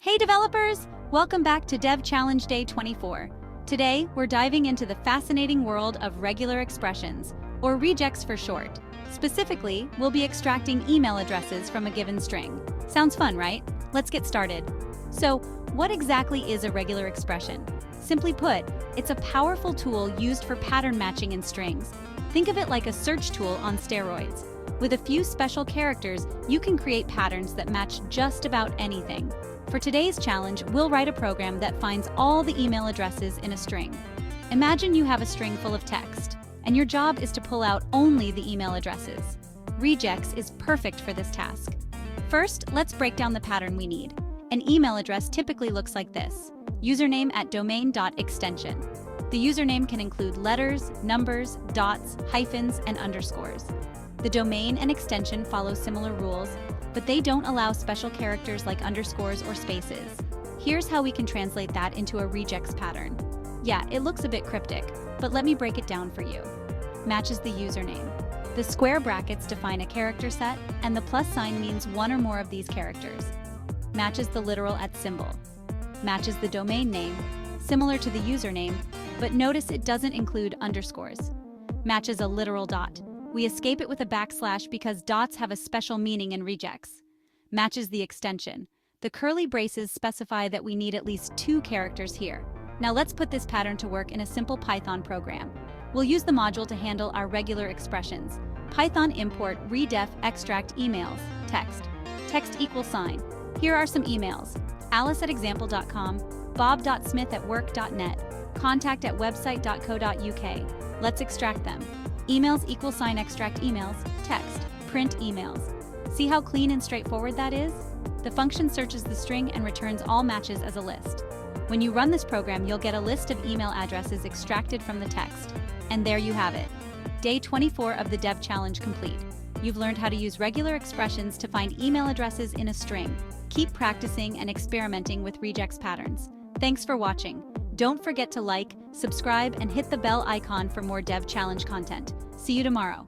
Hey developers! Welcome back to Dev Challenge Day 24. Today, we're diving into the fascinating world of regular expressions, or regex for short. Specifically, we'll be extracting email addresses from a given string. Sounds fun, right? Let's get started. So, what exactly is a regular expression? Simply put, it's a powerful tool used for pattern matching in strings. Think of it like a search tool on steroids. With a few special characters, you can create patterns that match just about anything. For today's challenge, we'll write a program that finds all the email addresses in a string. Imagine you have a string full of text, and your job is to pull out only the email addresses. Regex is perfect for this task. First, let's break down the pattern we need. An email address typically looks like this: username at domain.extension. The username can include letters, numbers, dots, hyphens, and underscores. The domain and extension follow similar rules, but they don't allow special characters like underscores or spaces. Here's how we can translate that into a regex pattern. Yeah, it looks a bit cryptic, but let me break it down for you. Matches the username. The square brackets define a character set, and the plus sign means one or more of these characters. Matches the literal at symbol. Matches the domain name, similar to the username, but notice it doesn't include underscores. Matches a literal dot. We escape it with a backslash because dots have a special meaning in regex. Matches the extension. The curly braces specify that we need at least 2 characters here. Now let's put this pattern to work in a simple Python program. We'll use the module to handle our regular expressions. Python import redef extract emails, text equals sign. Here are some emails: alice@example.com, bob.smith@work.net, contact@website.co.uk. Let's extract them. Emails equals sign extract emails, text, print emails. See how clean and straightforward that is? The function searches the string and returns all matches as a list. When you run this program, you'll get a list of email addresses extracted from the text. And there you have it. Day 24 of the Dev Challenge complete. You've learned how to use regular expressions to find email addresses in a string. Keep practicing and experimenting with regex patterns. Thanks for watching. Don't forget to like, subscribe, and hit the bell icon for more Dev Challenge content. See you tomorrow.